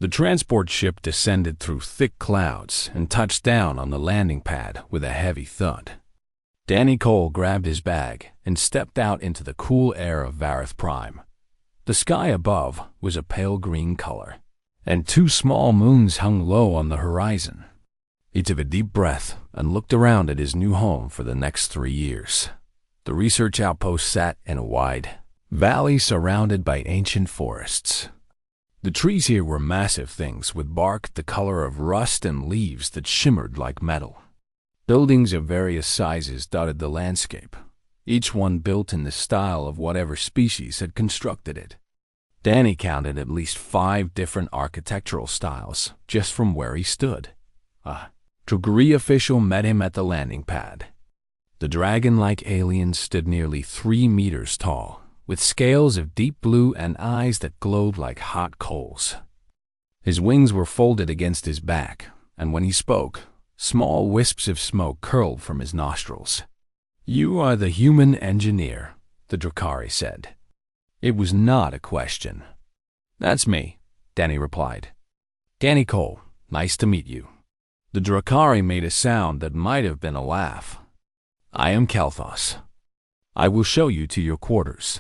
The transport ship descended through thick clouds and touched down on the landing pad with a heavy thud. Danny Cole grabbed his bag and stepped out into the cool air of Vareth Prime. The sky above was a pale green color, and two small moons hung low on the horizon. He took a deep breath and looked around at his new home for the next 3 years. The research outpost sat in a wide valley surrounded by ancient forests. The trees here were massive things with bark the color of rust and leaves that shimmered like metal. Buildings of various sizes dotted the landscape, each one built in the style of whatever species had constructed it. Danny counted at least 5 different architectural styles just from where he stood. A Truguri official met him at the landing pad. The dragon-like alien stood nearly 3 meters tall, with scales of deep blue and eyes that glowed like hot coals. His wings were folded against his back, and when he spoke, small wisps of smoke curled from his nostrils. "You are the human engineer," the Drakari said. It was not a question. "That's me," Danny replied. "Danny Cole, nice to meet you." The Drakari made a sound that might have been a laugh. "I am Kalthos. I will show you to your quarters.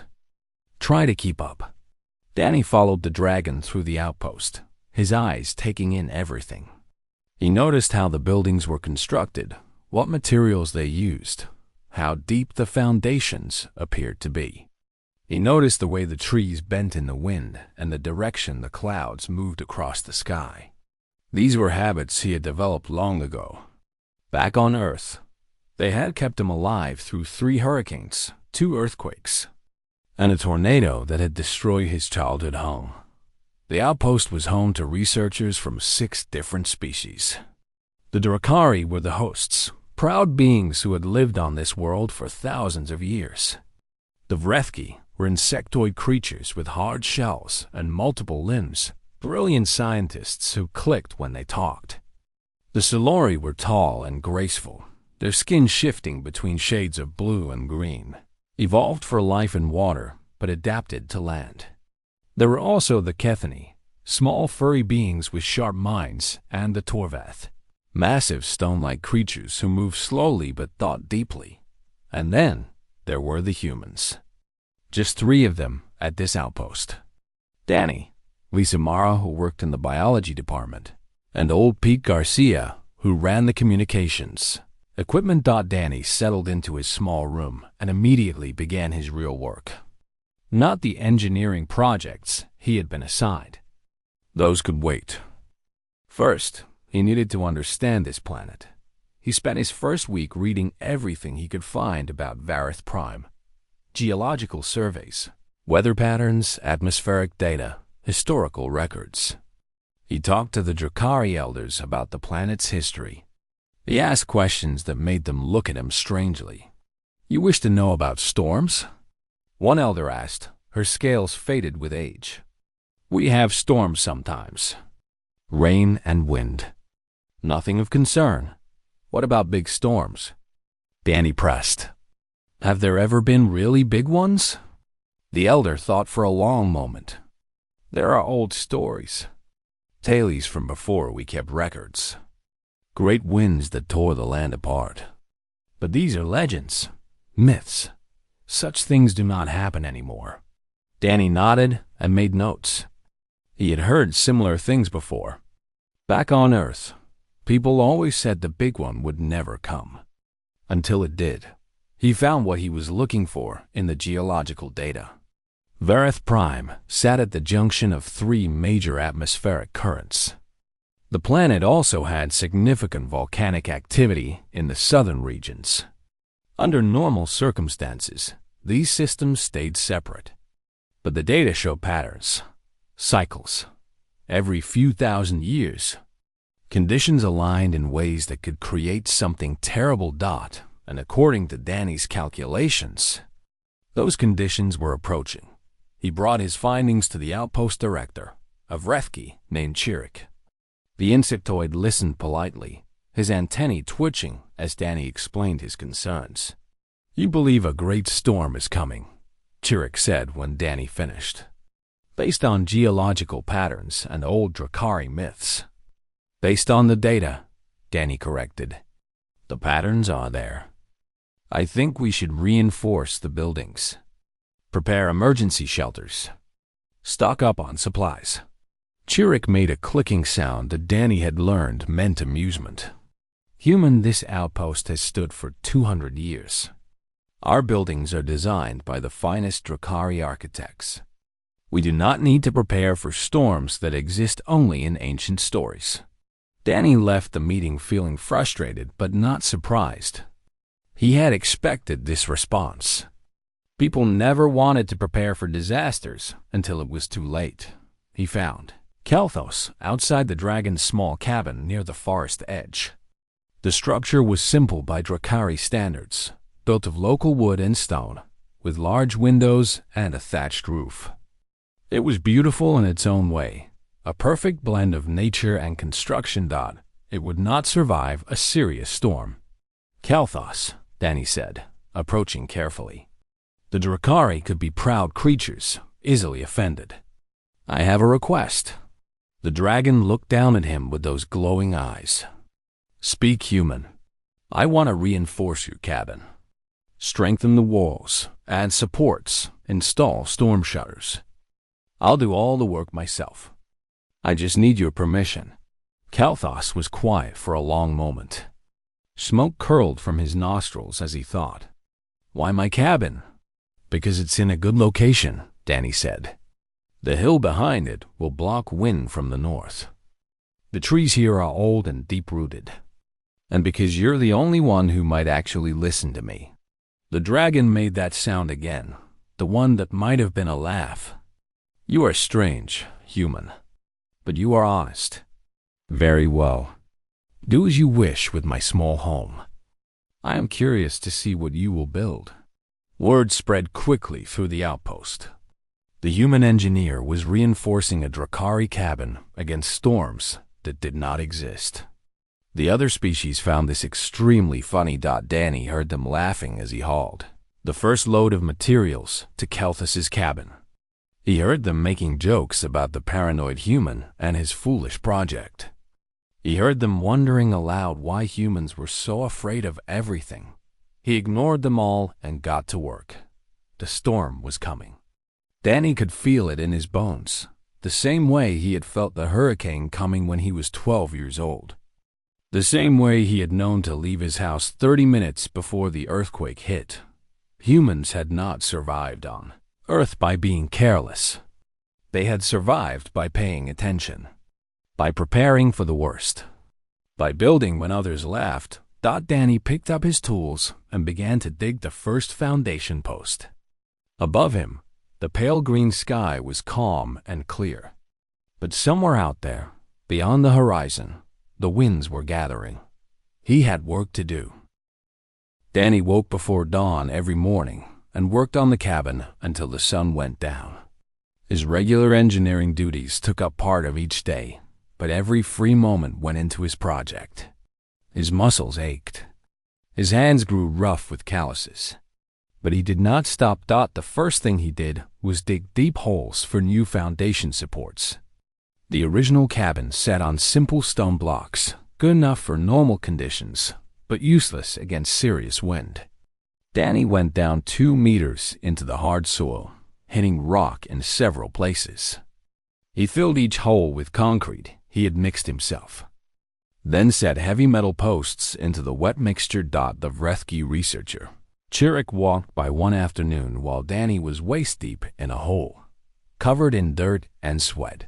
Try to keep up." Danny followed the dragon through the outpost, his eyes taking in everything. He noticed how the buildings were constructed, what materials they used, how deep the foundations appeared to be. He noticed the way the trees bent in the wind and the direction the clouds moved across the sky. These were habits he had developed long ago. Back on Earth, they had kept him alive through 3 hurricanes, 2 earthquakes, and a tornado that had destroyed his childhood home. The outpost was home to researchers from 6 different species. The Drakari were the hosts, proud beings who had lived on this world for thousands of years. The Vrethki were insectoid creatures with hard shells and multiple limbs, brilliant scientists who clicked when they talked. The Silori were tall and graceful, their skin shifting between shades of blue and green, evolved for life in water but adapted to land. There were also the Kethani, small furry beings with sharp minds, and the Torvath, massive stone-like creatures who moved slowly but thought deeply. And then there were the humans. Just 3 of them at this outpost. Danny, Lisa Mara, who worked in the biology department, and old Pete Garcia, who ran the communications. Equipment. Danny settled into his small room and immediately began his real work. Not the engineering projects he had been assigned. Those could wait. First, he needed to understand this planet. He spent his first week reading everything he could find about Vareth Prime. Geological surveys, weather patterns, atmospheric data, historical records. He talked to the Drakari elders about the planet's history. He asked questions that made them look at him strangely. "You wish to know about storms?" One elder asked, her scales faded with age. "We have storms sometimes. Rain and wind. Nothing of concern. What about big storms?" Danny pressed. "Have there ever been really big ones?" The elder thought for a long moment. "There are old stories. Tales from before we kept records. Great winds that tore the land apart. But these are legends, myths. Such things do not happen anymore." Danny nodded and made notes. He had heard similar things before. Back on Earth, people always said the big one would never come. Until it did. He found what he was looking for in the geological data. Vareth Prime sat at the junction of 3 major atmospheric currents. The planet also had significant volcanic activity in the southern regions. Under normal circumstances, these systems stayed separate. But the data show patterns, cycles, every few thousand years. Conditions aligned in ways that could create something terrible. And according to Danny's calculations, those conditions were approaching. He brought his findings to the outpost director, a Vrethki named Chirik. The insectoid listened politely, his antennae twitching as Danny explained his concerns. "You believe a great storm is coming," Chirik said when Danny finished. based on geological patterns and old Drakari myths. Based on the data, Danny corrected. The patterns are there. I think we should reinforce the buildings, prepare emergency shelters, stock up on supplies. Chirrut made a clicking sound that Danny had learned meant amusement. Human, this outpost has stood for 200 years. Our buildings are designed by the finest Drakari architects. We do not need to prepare for storms that exist only in ancient stories. Danny left the meeting feeling frustrated but not surprised. He had expected this response. People never wanted to prepare for disasters until it was too late, he found. Kelthos, outside the dragon's small cabin near the forest edge. The structure was simple by Drakari standards, built of local wood and stone, with large windows and a thatched roof. It was beautiful in its own way, a perfect blend of nature and construction. It would not survive a serious storm. Kelthos, Danny said, approaching carefully. The Drakari could be proud creatures, easily offended. I have a request. The dragon looked down at him with those glowing eyes. Speak, human. I want to reinforce your cabin. Strengthen the walls, add supports, install storm shutters. I'll do all the work myself. I just need your permission. Kelthos was quiet for a long moment. Smoke curled from his nostrils as he thought. Why my cabin? Because it's in a good location, Danny said. The hill behind it will block wind from the north. The trees here are old and deep-rooted. And because you're the only one who might actually listen to me. The dragon made that sound again, the one that might have been a laugh. You are strange, human, but you are honest. Very well. Do as you wish with my small home. I am curious to see what you will build. Word spread quickly through the outpost. The human engineer was reinforcing a Drakari cabin against storms that did not exist. The other species found this extremely funny. Danny heard them laughing as he hauled the first load of materials to Kelthos's cabin. He heard them making jokes about the paranoid human and his foolish project. He heard them wondering aloud why humans were so afraid of everything. He ignored them all and got to work. The storm was coming. Danny could feel it in his bones, the same way he had felt the hurricane coming when he was 12 years old. The same way he had known to leave his house 30 minutes before the earthquake hit. Humans had not survived on Earth by being careless. They had survived by paying attention, by preparing for the worst, by building when others laughed. Danny picked up his tools and began to dig the first foundation post. Above him, the pale green sky was calm and clear. But somewhere out there, beyond the horizon, the winds were gathering. He had work to do. Danny woke before dawn every morning and worked on the cabin until the sun went down. His regular engineering duties took up part of each day, but every free moment went into his project. His muscles ached. His hands grew rough with calluses. But he did not stop. The first thing he did was dig deep holes for new foundation supports. The original cabin sat on simple stone blocks, good enough for normal conditions, but useless against serious wind. Danny went down 2 meters into the hard soil, hitting rock in several places. He filled each hole with concrete he had mixed himself, then set heavy metal posts into the wet mixture. The Vrethki researcher Chirrut walked by one afternoon while Danny was waist-deep in a hole, covered in dirt and sweat.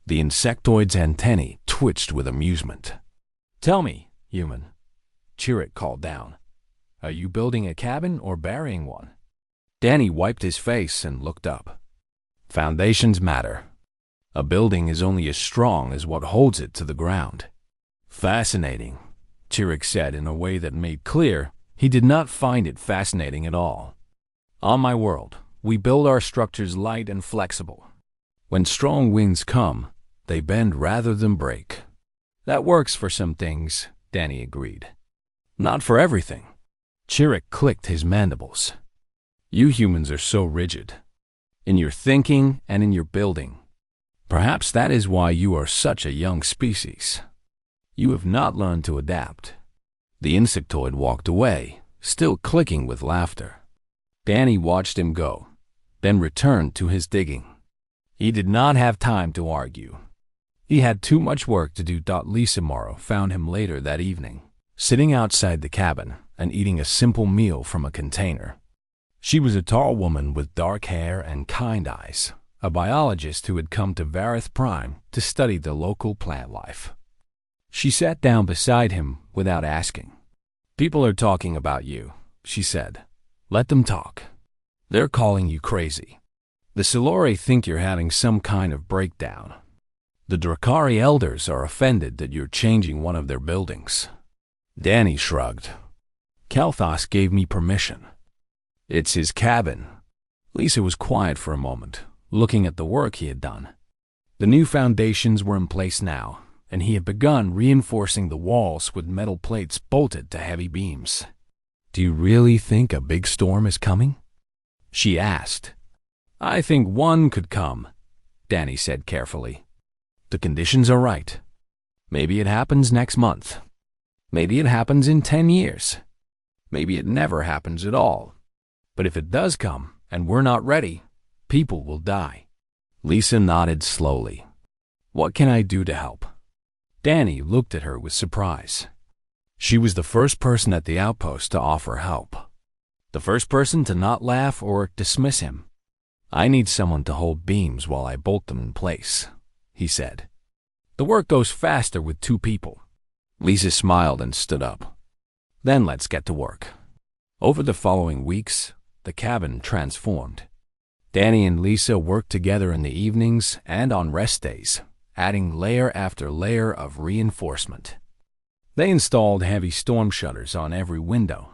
The insectoid's antennae twitched with amusement. Tell me, human, Chirrut called down. Are you building a cabin or burying one? Danny wiped his face and looked up. Foundations matter. A building is only as strong as what holds it to the ground. Fascinating, Chirrut said in a way that made clear he did not find it fascinating at all. On my world, we build our structures light and flexible. When strong winds come, they bend rather than break. That works for some things, Danny agreed. Not for everything. Chirrut clicked his mandibles. You humans are so rigid. in your thinking and in your building. Perhaps that is why you are such a young species. You have not learned to adapt." The insectoid walked away, still clicking with laughter. Danny watched him go, then returned to his digging. He did not have time to argue. He had too much work to do. Lisa Morrow found him later that evening, sitting outside the cabin and eating a simple meal from a container. She was a tall woman with dark hair and kind eyes, a biologist who had come to Vareth Prime to study the local plant life. She sat down beside him without asking. "People are talking about you," she said. "Let them talk. They're calling you crazy. The Silori think you're having some kind of breakdown. The Drakari elders are offended that you're changing one of their buildings." Danny shrugged. "Kalthos gave me permission. It's his cabin." Lisa was quiet for a moment, looking at the work he had done. The new foundations were in place now, and he had begun reinforcing the walls with metal plates bolted to heavy beams. "Do you really think a big storm is coming?" she asked. "I think one could come," Danny said carefully. "The conditions are right. Maybe it happens next month. Maybe it happens in 10 years. Maybe it never happens at all. But if it does come, and we're not ready, people will die." Lisa nodded slowly. "What can I do to help?" Danny looked at her with surprise. She was the first person at the outpost to offer help. The first person to not laugh or dismiss him. "I need someone to hold beams while I bolt them in place," he said. "The work goes faster with 2 people." Lisa smiled and stood up. "Then let's get to work." Over the following weeks, the cabin transformed. Danny and Lisa worked together in the evenings and on rest days, adding layer after layer of reinforcement. They installed heavy storm shutters on every window,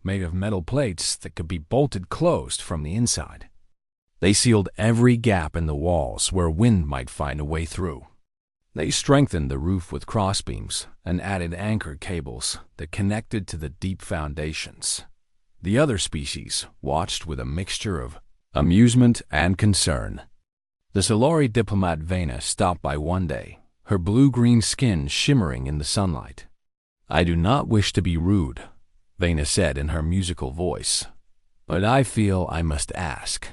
made of metal plates that could be bolted closed from the inside. They sealed every gap in the walls where wind might find a way through. They strengthened the roof with crossbeams and added anchor cables that connected to the deep foundations. The other species watched with a mixture of amusement and concern. The Silori diplomat Vena stopped by one day, her blue-green skin shimmering in the sunlight. "I do not wish to be rude," Vena said in her musical voice, "but I feel I must ask.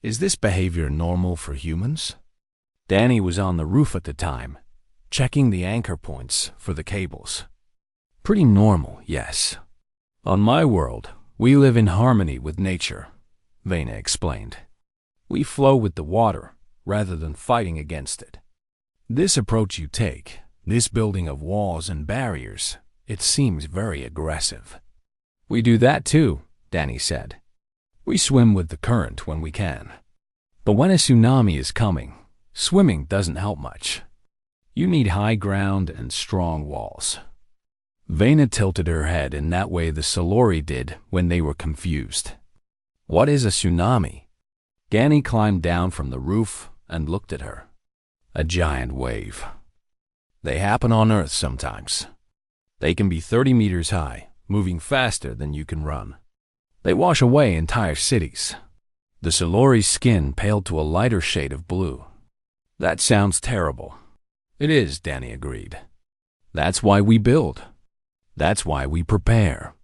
Is this behavior normal for humans?" Danny was on the roof at the time, checking the anchor points for the cables. "Pretty normal, yes. On my world, we live in harmony with nature," Vena explained. "We flow with the water rather than fighting against it. This approach you take, this building of walls and barriers, it seems very aggressive." "We do that too," Danny said. "We swim with the current when we can. But when a tsunami is coming, swimming doesn't help much. You need high ground and strong walls." Vena tilted her head in that way the Silori did when they were confused. "What is a tsunami?" Danny climbed down from the roof and looked at her. "A giant wave. They happen on Earth sometimes. They can be 30 meters high, moving faster than you can run. They wash away entire cities." The Silori's skin paled to a lighter shade of blue. "That sounds terrible." "It is," Danny agreed. "That's why we build. That's why we prepare.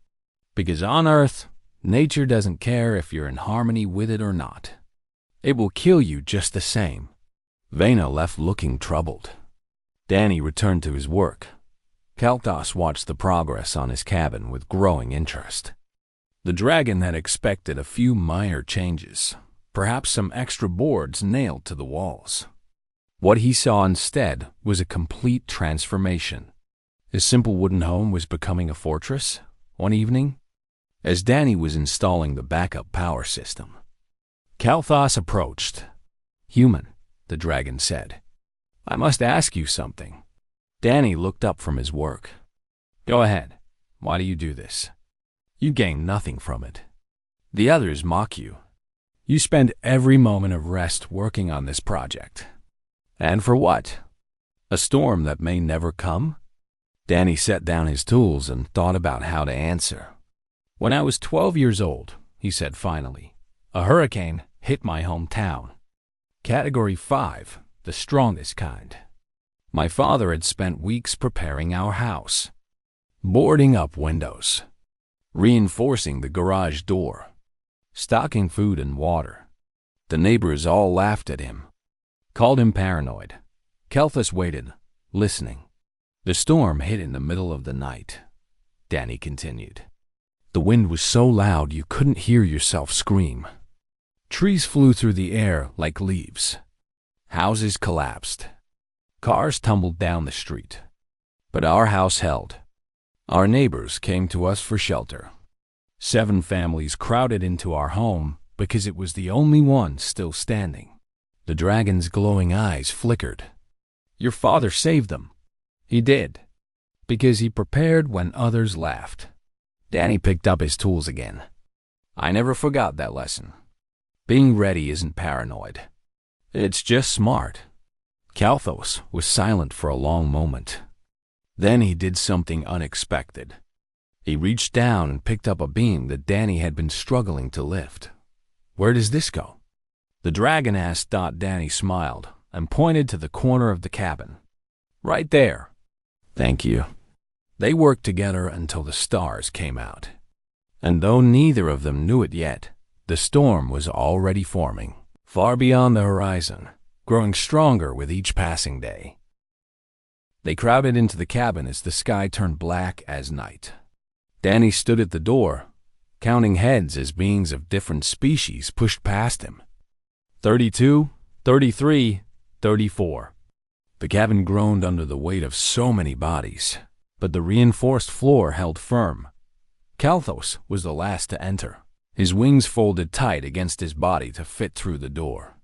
Because on Earth, nature doesn't care if you're in harmony with it or not. It will kill you just the same." Vena left looking troubled. Danny returned to his work. Kalthos watched the progress on his cabin with growing interest. The dragon had expected a few minor changes, perhaps some extra boards nailed to the walls. What he saw instead was a complete transformation. His simple wooden home was becoming a fortress, one evening, as Danny was installing the backup power system. Kalthos approached. "Human," the dragon said, "I must ask you something." Danny looked up from his work. "Go ahead. Why do you do this? You gain nothing from it. The others mock you. You spend every moment of rest working on this project. And for what? A storm that may never come?" Danny set down his tools and thought about how to answer. "When I was 12 years old," he said finally, "a hurricane hit my hometown. Category 5, the strongest kind. My father had spent weeks preparing our house, boarding up windows, reinforcing the garage door, stocking food and water. The neighbors all laughed at him, called him paranoid. Kelthus waited, listening. The storm hit in the middle of the night. Danny continued. The wind was so loud you couldn't hear yourself scream. Trees flew through the air like leaves. Houses collapsed. Cars tumbled down the street. But our house held. Our neighbors came to us for shelter. 7 families crowded into our home because it was the only one still standing. The dragon's glowing eyes flickered. Your father saved them. He did, because he prepared when others laughed. Danny picked up his tools again. I never forgot that lesson. Being ready isn't paranoid. It's just smart. Kalthos was silent for a long moment. Then he did something unexpected. He reached down and picked up a beam that Danny had been struggling to lift. Where does this go? The dragon asked. Danny smiled and pointed to the corner of the cabin. Right there. Thank you. They worked together until the stars came out. And though neither of them knew it yet, the storm was already forming, far beyond the horizon, growing stronger with each passing day. They crowded into the cabin as the sky turned black as night. Danny stood at the door, counting heads as beings of different species pushed past him. 32, 33, 34. The cabin groaned under the weight of so many bodies, but the reinforced floor held firm. Kalthos was the last to enter, his wings folded tight against his body to fit through the door.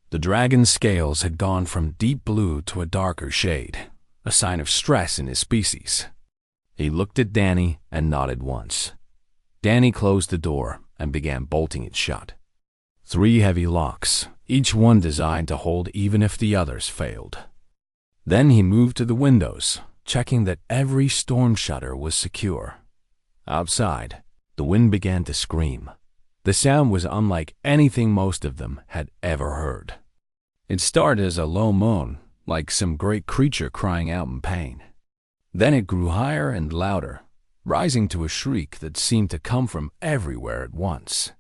The dragon's scales had gone from deep blue to a darker shade, a sign of stress in his species. He looked at Danny and nodded once. Danny closed the door and began bolting it shut. 3 heavy locks, each one designed to hold even if the others failed. Then he moved to the windows, checking that every storm shutter was secure. Outside, the wind began to scream. The sound was unlike anything most of them had ever heard. It started as a low moan, like some great creature crying out in pain. Then it grew higher and louder, rising to a shriek that seemed to come from everywhere at once.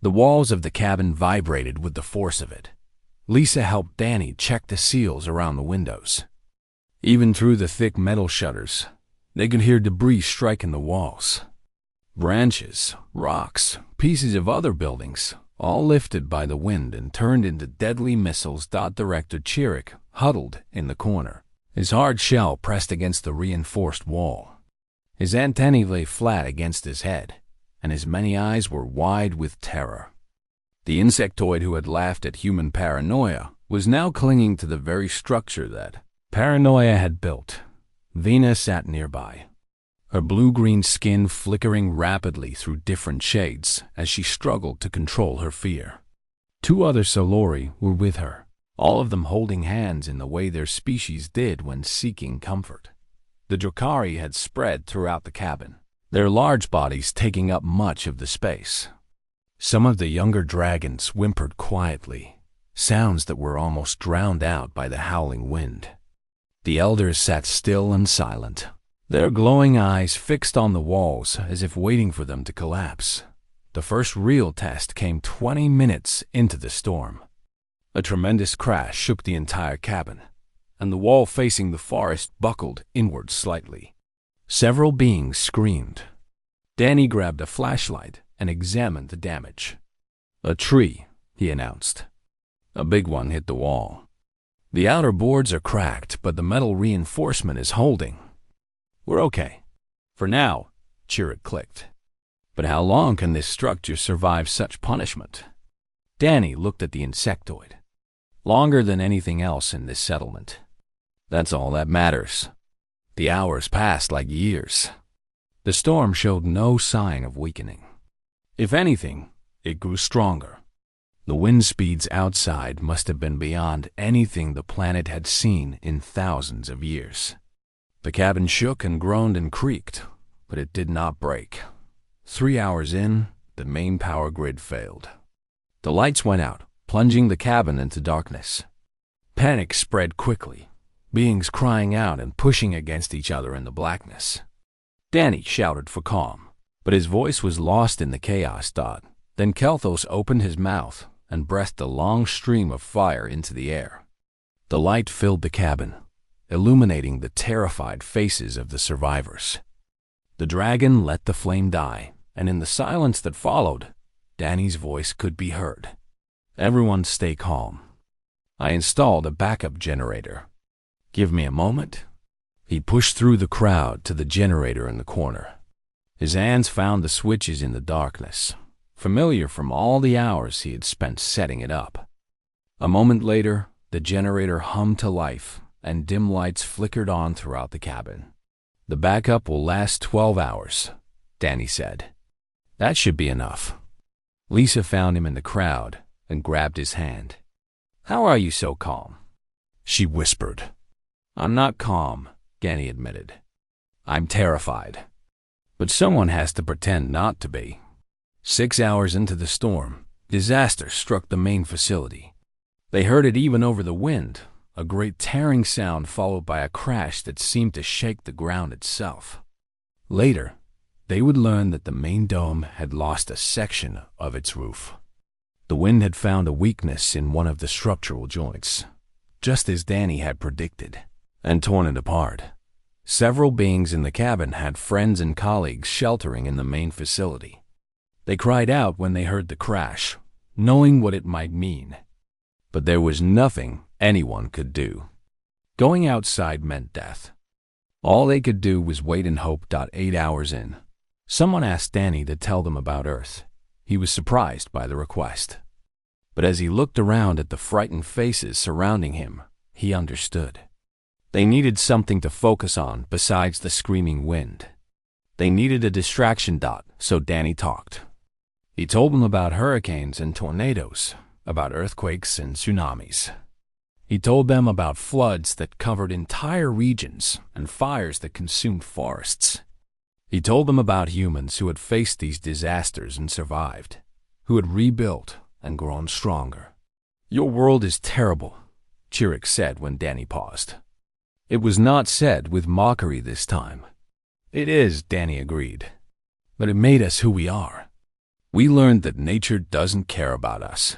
The walls of the cabin vibrated with the force of it. Lisa helped Danny check the seals around the windows. Even through the thick metal shutters, they could hear debris striking the walls. Branches, rocks, pieces of other buildings, all lifted by the wind and turned into deadly missiles. Director Chirik huddled in the corner, his hard shell pressed against the reinforced wall. His antennae lay flat against his head, and his many eyes were wide with terror. The insectoid who had laughed at human paranoia was now clinging to the very structure that paranoia had built. Vina sat nearby, her blue-green skin flickering rapidly through different shades as she struggled to control her fear. 2 other Solori were with her, all of them holding hands in the way their species did when seeking comfort. The Drakari had spread throughout the cabin, their large bodies taking up much of the space. Some of the younger dragons whimpered quietly, sounds that were almost drowned out by the howling wind. The elders sat still and silent, their glowing eyes fixed on the walls as if waiting for them to collapse. The first real test came 20 minutes into the storm. A tremendous crash shook the entire cabin, and the wall facing the forest buckled inward slightly. Several beings screamed. Danny grabbed a flashlight and examined the damage. A tree, he announced. A big one hit the wall. The outer boards are cracked, but the metal reinforcement is holding. We're okay. For now, Chirik clicked. But how long can this structure survive such punishment? Danny looked at the insectoid. Longer than anything else in this settlement. That's all that matters. The hours passed like years. The storm showed no sign of weakening. If anything, it grew stronger. The wind speeds outside must have been beyond anything the planet had seen in thousands of years. The cabin shook and groaned and creaked, but it did not break. 3 hours in, the main power grid failed. The lights went out, plunging the cabin into darkness. Panic spread quickly, beings crying out and pushing against each other in the blackness. Danny shouted for calm, but his voice was lost in the chaos. Then Kelthos opened his mouth and breathed a long stream of fire into the air. The light filled the cabin, illuminating the terrified faces of the survivors. The dragon let the flame die, and in the silence that followed, Danny's voice could be heard. Everyone stay calm. I installed a backup generator. Give me a moment. He pushed through the crowd to the generator in the corner. His hands found the switches in the darkness, familiar from all the hours he had spent setting it up. A moment later, the generator hummed to life, and dim lights flickered on throughout the cabin. The backup will last 12 hours, Danny said. That should be enough. Lisa found him in the crowd and grabbed his hand. How are you so calm? She whispered. I'm not calm, Danny admitted. I'm terrified. But someone has to pretend not to be. 6 hours into the storm, disaster struck the main facility. They heard it even over the wind, a great tearing sound followed by a crash that seemed to shake the ground itself. Later, they would learn that the main dome had lost a section of its roof. The wind had found a weakness in one of the structural joints, just as Danny had predicted, and torn it apart. Several beings in the cabin had friends and colleagues sheltering in the main facility. They cried out when they heard the crash, knowing what it might mean. But there was nothing anyone could do. Going outside meant death. All they could do was wait and hope. 8 hours in, someone asked Danny to tell them about Earth. He was surprised by the request. But as he looked around at the frightened faces surrounding him, he understood. They needed something to focus on besides the screaming wind. They needed a distraction. So Danny talked. He told them about hurricanes and tornadoes, about earthquakes and tsunamis. He told them about floods that covered entire regions and fires that consumed forests. He told them about humans who had faced these disasters and survived, who had rebuilt and grown stronger. Your world is terrible, Chirrut said when Danny paused. It was not said with mockery this time. It is, Danny agreed. But it made us who we are. We learned that nature doesn't care about us.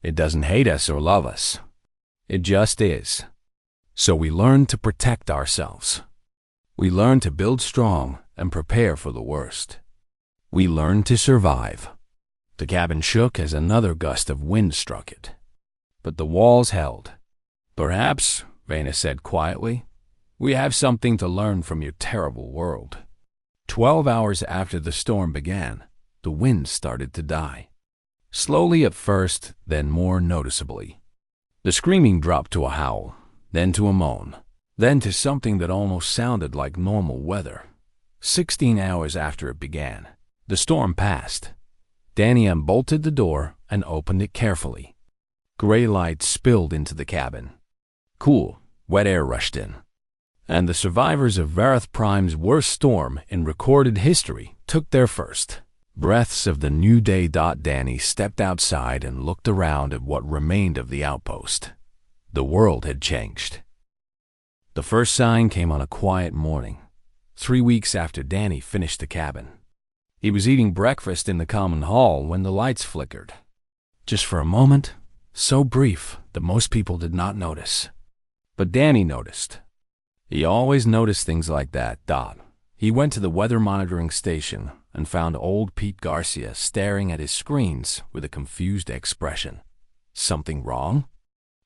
It doesn't hate us or love us. It just is. So we learned to protect ourselves. We learned to build strong and prepare for the worst. We learned to survive. The cabin shook as another gust of wind struck it. But the walls held. Perhaps, Vena said quietly, we have something to learn from your terrible world. 12 hours after the storm began, the wind started to die. Slowly at first, then more noticeably. The screaming dropped to a howl, then to a moan, then to something that almost sounded like normal weather. 16 hours after it began, the storm passed. Danny unbolted the door and opened it carefully. Gray light spilled into the cabin. Cool, wet air rushed in. And the survivors of Vareth Prime's worst storm in recorded history took their first breaths of the new day. Danny stepped outside and looked around at what remained of the outpost. The world had changed. The first sign came on a quiet morning, 3 weeks after Danny finished the cabin. He was eating breakfast in the common hall when the lights flickered. Just for a moment, so brief that most people did not notice. But Danny noticed. He always noticed things like that. He went to the weather monitoring station and found old Pete Garcia staring at his screens with a confused expression. Something wrong?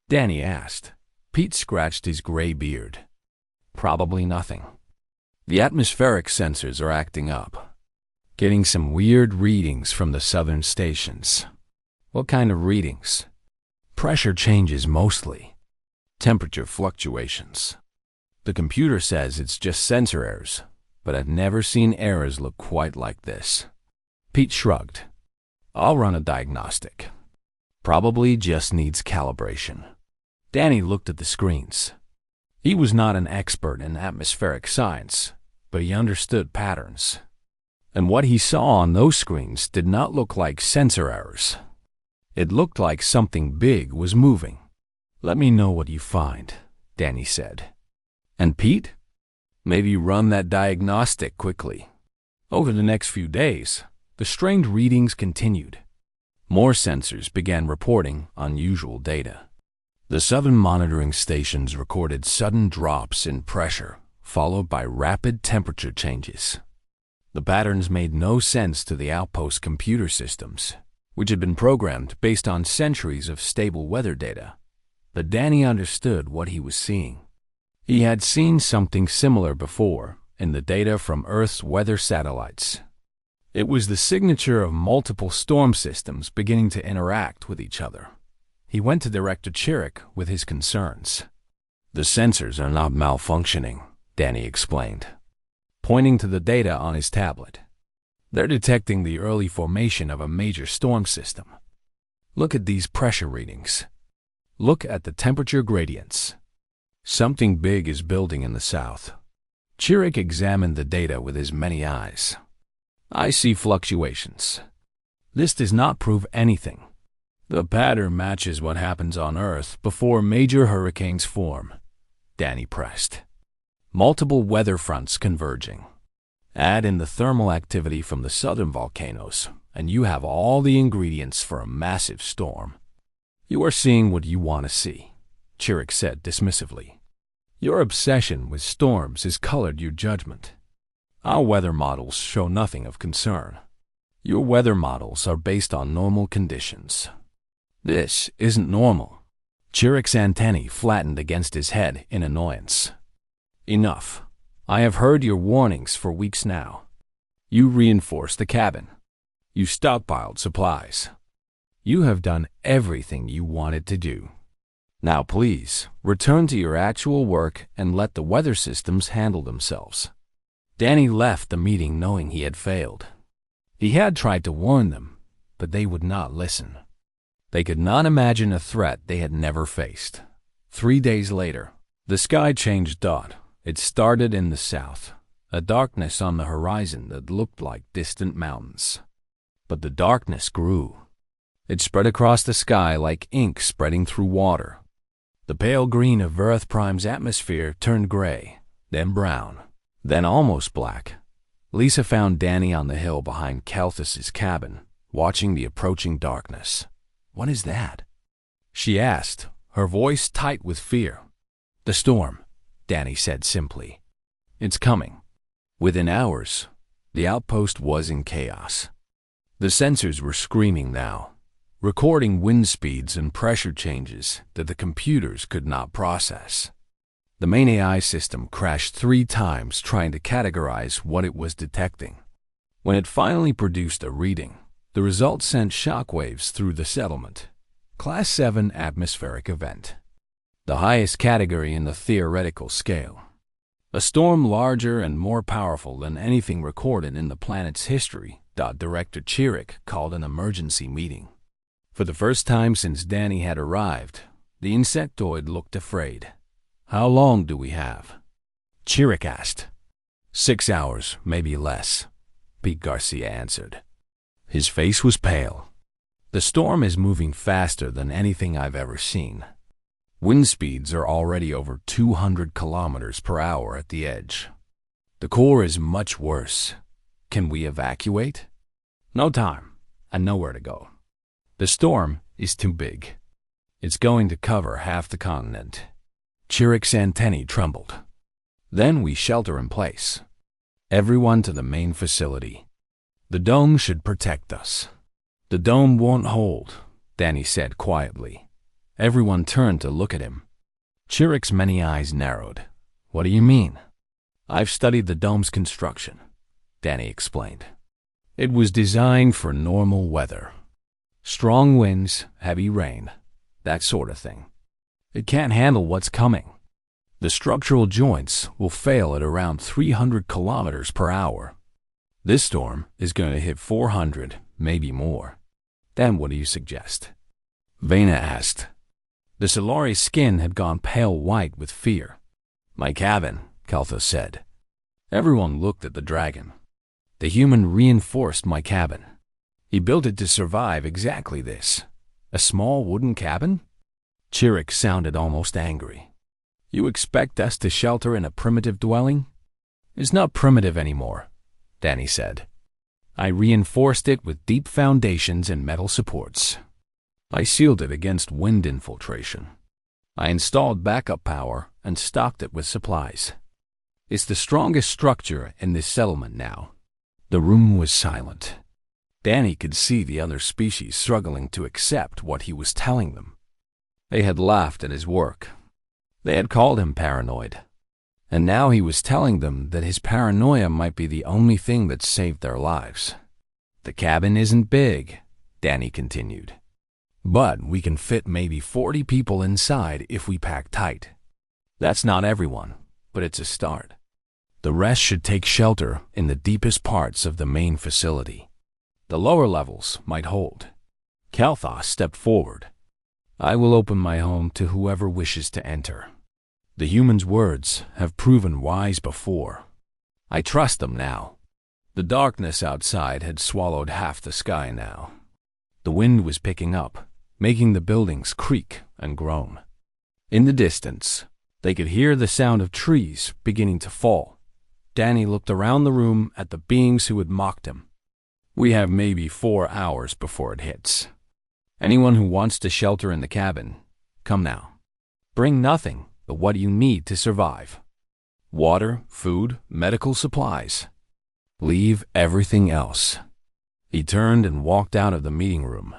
Danny asked. Pete scratched his gray beard. Probably nothing. The atmospheric sensors are acting up. Getting some weird readings from the southern stations. What kind of readings? Pressure changes mostly. Temperature fluctuations. The computer says it's just sensor errors, but I've never seen errors look quite like this. Pete shrugged. I'll run a diagnostic. Probably just needs calibration. Danny looked at the screens. He was not an expert in atmospheric science, but he understood patterns. And what he saw on those screens did not look like sensor errors. It looked like something big was moving. "Let me know what you find," Danny said. "And Pete? Maybe run that diagnostic quickly." Over the next few days, the strange readings continued. More sensors began reporting unusual data. The southern monitoring stations recorded sudden drops in pressure, followed by rapid temperature changes. The patterns made no sense to the outpost computer systems, which had been programmed based on centuries of stable weather data. But Danny understood what he was seeing. He had seen something similar before in the data from Earth's weather satellites. It was the signature of multiple storm systems beginning to interact with each other. He went to Director Chirek with his concerns. "The sensors are not malfunctioning," Danny explained, pointing to the data on his tablet. "They're detecting the early formation of a major storm system. Look at these pressure readings. Look at the temperature gradients. Something big is building in the south." Chirek examined the data with his many eyes. "I see fluctuations. This does not prove anything. The pattern matches what happens on Earth before major hurricanes form," Danny pressed. "Multiple weather fronts converging. Add in the thermal activity from the southern volcanoes, and you have all the ingredients for a massive storm." "You are seeing what you want to see," Chirek said dismissively. "Your obsession with storms has colored your judgment. Our weather models show nothing of concern. Your weather models are based on normal conditions. This isn't normal." Chirek's antennae flattened against his head in annoyance. "Enough. I have heard your warnings for weeks now. You reinforced the cabin. You stockpiled supplies. You have done everything you wanted to do. Now please, return to your actual work and let the weather systems handle themselves." Danny left the meeting knowing he had failed. He had tried to warn them, but they would not listen. They could not imagine a threat they had never faced. 3 days later, the sky changed dot. It started in the south, a darkness on the horizon that looked like distant mountains. But the darkness grew. It spread across the sky like ink spreading through water. The pale green of Earth Prime's atmosphere turned gray, then brown, then almost black. Lisa found Danny on the hill behind Kelthus's cabin, watching the approaching darkness. "What is that?" she asked, her voice tight with fear. "The storm," Danny said simply. "It's coming." Within hours, the outpost was in chaos. The sensors were screaming now, recording wind speeds and pressure changes that the computers could not process. The main AI system crashed 3 times trying to categorize what it was detecting. When it finally produced a reading, the result sent shockwaves through the settlement. Class 7 atmospheric event. The highest category in the theoretical scale. A storm larger and more powerful than anything recorded in the planet's history. Director Chirek called an emergency meeting. For the first time since Danny had arrived, the insectoid looked afraid. "How long do we have?" Chirek asked. 6 hours, maybe less, Pete Garcia answered. His face was pale. "The storm is moving faster than anything I've ever seen. Wind speeds are already over 200 kilometers per hour at the edge. The core is much worse. Can we evacuate?" "No time, and nowhere to go. The storm is too big. It's going to cover half the continent." Chirek's antennae trembled. "Then we shelter in place. Everyone to the main facility. The dome should protect us." "The dome won't hold," Danny said quietly. Everyone turned to look at him. Chirek's many eyes narrowed. "What do you mean?" "I've studied the dome's construction," Danny explained. "It was designed for normal weather. Strong winds, heavy rain, that sort of thing. It can't handle what's coming. The structural joints will fail at around 300 kilometers per hour. This storm is going to hit 400, maybe more. Then what do you suggest?" Vena asked. The Solari's skin had gone pale white with fear. "My cabin," Kelthus said. Everyone looked at the dragon. "The human reinforced my cabin. He built it to survive exactly this. A small wooden cabin? Chirrut sounded almost angry. You expect us to shelter in a primitive dwelling? It's not primitive anymore, Danny said. I reinforced it with deep foundations and metal supports. I sealed it against wind infiltration. I installed backup power and stocked it with supplies. It's the strongest structure in this settlement now. The room was silent. Danny could see the other species struggling to accept what he was telling them. They had laughed at his work. They had called him paranoid. And now he was telling them that his paranoia might be the only thing that saved their lives. The cabin isn't big, Danny continued. But we can fit maybe 40 people inside if we pack tight. That's not everyone, but it's a start. The rest should take shelter in the deepest parts of the main facility. The lower levels might hold. Kalthos stepped forward. I will open my home to whoever wishes to enter. The humans' words have proven wise before. I trust them now. The darkness outside had swallowed half the sky now. The wind was picking up, making the buildings creak and groan. In the distance, they could hear the sound of trees beginning to fall. Danny looked around the room at the beings who had mocked him. We have maybe 4 hours before it hits. Anyone who wants to shelter in the cabin, come now. Bring nothing but what you need to survive. Water, food, medical supplies. Leave everything else. He turned and walked out of the meeting room.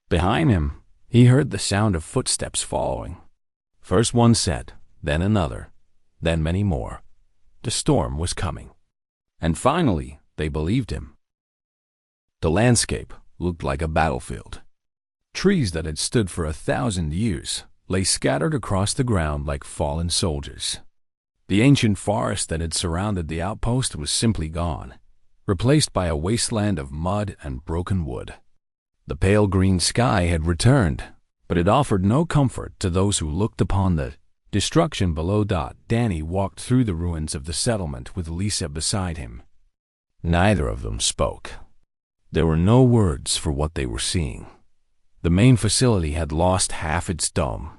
Behind him, he heard the sound of footsteps following. First one said, then another, then many more. The storm was coming. And finally, they believed him. The landscape looked like a battlefield. Trees that had stood for 1,000 years lay scattered across the ground like fallen soldiers. The ancient forest that had surrounded the outpost was simply gone, replaced by a wasteland of mud and broken wood. The pale green sky had returned, but it offered no comfort to those who looked upon the destruction below. Danny walked through the ruins of the settlement with Lisa beside him. Neither of them spoke. There were no words for what they were seeing. The main facility had lost half its dome.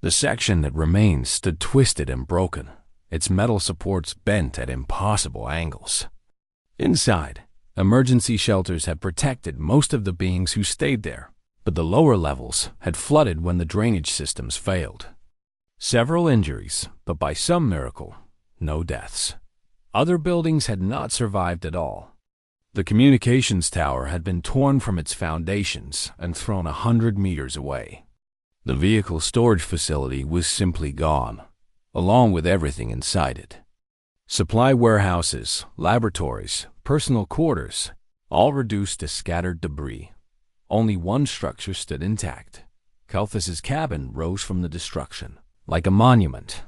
The section that remained stood twisted and broken, its metal supports bent at impossible angles. Inside, emergency shelters had protected most of the beings who stayed there, but the lower levels had flooded when the drainage systems failed. Several injuries, but by some miracle, no deaths. Other buildings had not survived at all. The communications tower had been torn from its foundations and thrown 100 meters away. The vehicle storage facility was simply gone, along with everything inside it. Supply warehouses, laboratories, personal quarters, all reduced to scattered debris. Only one structure stood intact. Kalthos's cabin rose from the destruction, like a monument.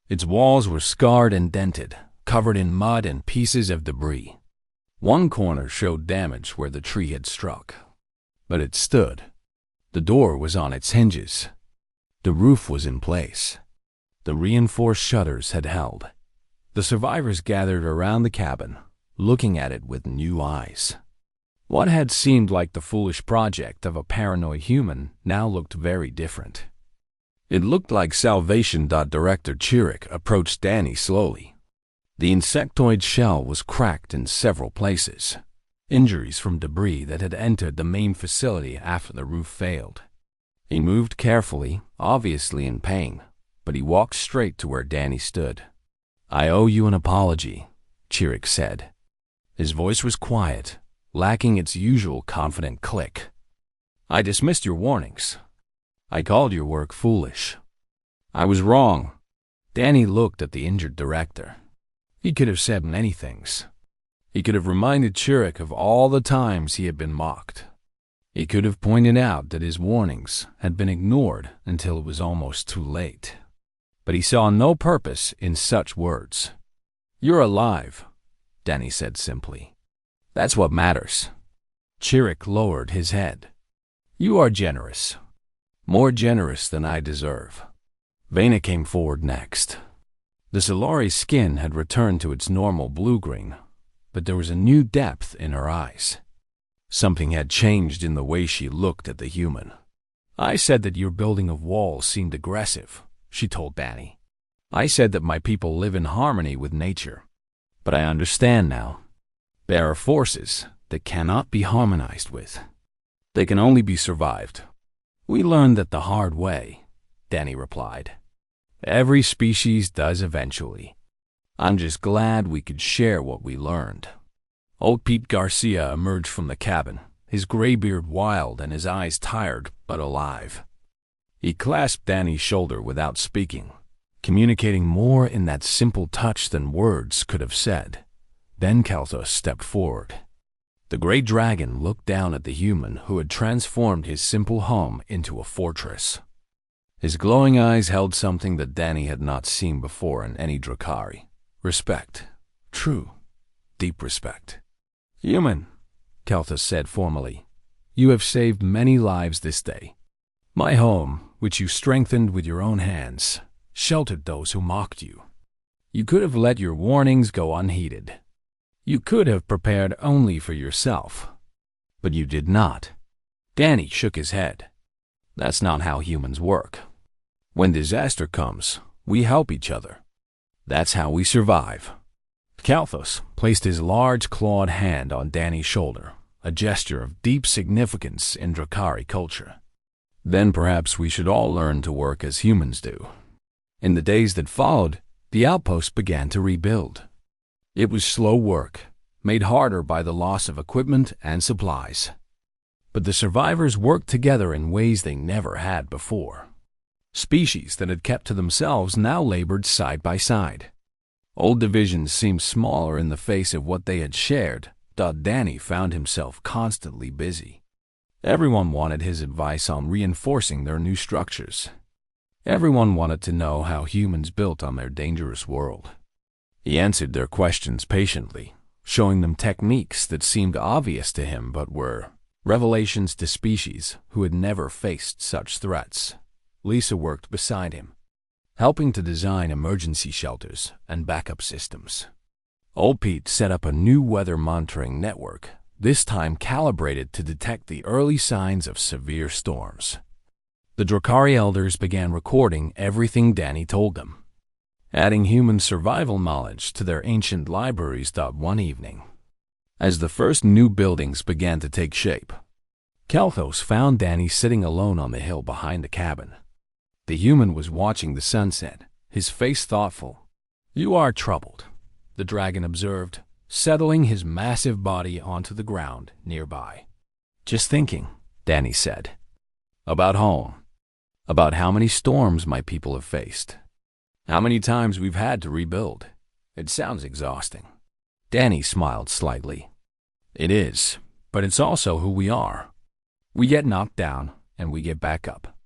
Its walls were scarred and dented, covered in mud and pieces of debris. One corner showed damage where the tree had struck, but it stood. The door was on its hinges. The roof was in place. The reinforced shutters had held. The survivors gathered around the cabin, looking at it with new eyes. What had seemed like the foolish project of a paranoid human now looked very different. It looked like Salvation. Director Chirrut approached Danny slowly. The insectoid shell was cracked in several places, injuries from debris that had entered the main facility after the roof failed. He moved carefully, obviously in pain, but he walked straight to where Danny stood. I owe you an apology, Chirrut said. His voice was quiet, lacking its usual confident click. I dismissed your warnings. I called your work foolish. I was wrong. Danny looked at the injured director. He could have said many things. He could have reminded Chirrut of all the times he had been mocked. He could have pointed out that his warnings had been ignored until it was almost too late. But he saw no purpose in such words. You're alive, Danny said simply. That's what matters. Chirrut lowered his head. You are generous. More generous than I deserve. Vena came forward next. The Solari's skin had returned to its normal blue-green, but there was a new depth in her eyes. Something had changed in the way she looked at the human. I said that your building of walls seemed aggressive, she told Danny. I said that my people live in harmony with nature. But I understand now. There are forces that cannot be harmonized with. They can only be survived. We learned that the hard way, Danny replied. Every species does eventually. I'm just glad we could share what we learned. Old Pete Garcia emerged from the cabin, his gray beard wild and his eyes tired but alive. He clasped Danny's shoulder without speaking, communicating more in that simple touch than words could have said. Then Kalthos stepped forward. The great dragon looked down at the human who had transformed his simple home into a fortress. His glowing eyes held something that Danny had not seen before in any Drakari. Respect. True, deep respect. Human, Kalthos said formally, you have saved many lives this day. My home, which you strengthened with your own hands, sheltered those who mocked you. You could have let your warnings go unheeded. You could have prepared only for yourself. But you did not. Danny shook his head. That's not how humans work. When disaster comes, we help each other. That's how we survive. Kalthos placed his large clawed hand on Danny's shoulder, a gesture of deep significance in Drakari culture. Then perhaps we should all learn to work as humans do. In the days that followed, the outpost began to rebuild. It was slow work, made harder by the loss of equipment and supplies. But the survivors worked together in ways they never had before. Species that had kept to themselves now labored side by side. Old divisions seemed smaller in the face of what they had shared, though Danny found himself constantly busy. Everyone wanted his advice on reinforcing their new structures. Everyone wanted to know how humans built on their dangerous world. He answered their questions patiently, showing them techniques that seemed obvious to him but were revelations to species who had never faced such threats. Lisa worked beside him, helping to design emergency shelters and backup systems. Old Pete set up a new weather monitoring network, this time calibrated to detect the early signs of severe storms. The Drakari elders began recording everything Danny told them, adding human survival knowledge to their ancient libraries. One evening, as the first new buildings began to take shape, Kalthos found Danny sitting alone on the hill behind the cabin. The human was watching the sunset, his face thoughtful. You are troubled, the dragon observed, settling his massive body onto the ground nearby. Just thinking, Danny said. About home. About how many storms my people have faced. How many times we've had to rebuild. It sounds exhausting. Danny smiled slightly. It is, but it's also who we are. We get knocked down, and we get back up.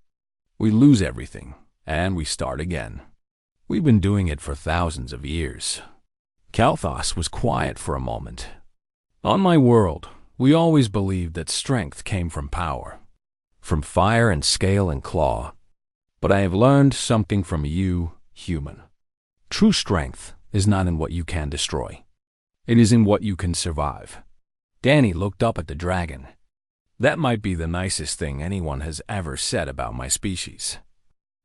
We lose everything, and we start again. We've been doing it for thousands of years. Kalthos was quiet for a moment. On my world, we always believed that strength came from power, from fire and scale and claw. But I have learned something from you, human. True strength is not in what you can destroy. It is in what you can survive. Danny looked up at the dragon. That might be the nicest thing anyone has ever said about my species.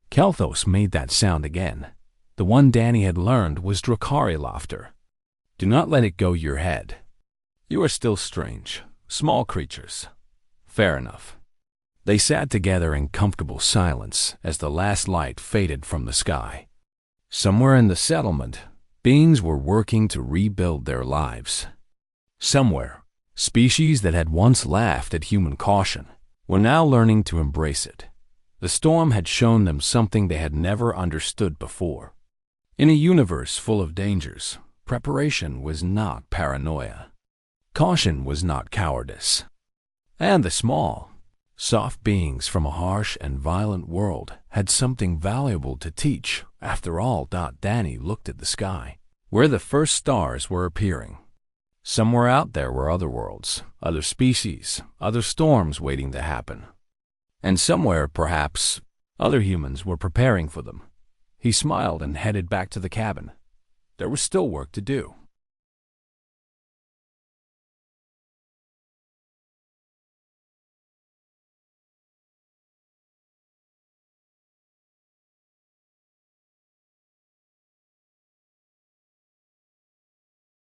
Kalthos made that sound again. The one Danny had learned was Drakari laughter. Do not let it go your head. You are still strange, small creatures. Fair enough. They sat together in comfortable silence as the last light faded from the sky. Somewhere in the settlement, beings were working to rebuild their lives. Somewhere, species that had once laughed at human caution were now learning to embrace it. The storm had shown them something they had never understood before. In a universe full of dangers, preparation was not paranoia. Caution was not cowardice. And the small, soft beings from a harsh and violent world had something valuable to teach. After all, Danny looked at the sky, where the first stars were appearing. Somewhere out there were other worlds, other species, other storms waiting to happen. And somewhere, perhaps, other humans were preparing for them. He smiled and headed back to the cabin. There was still work to do.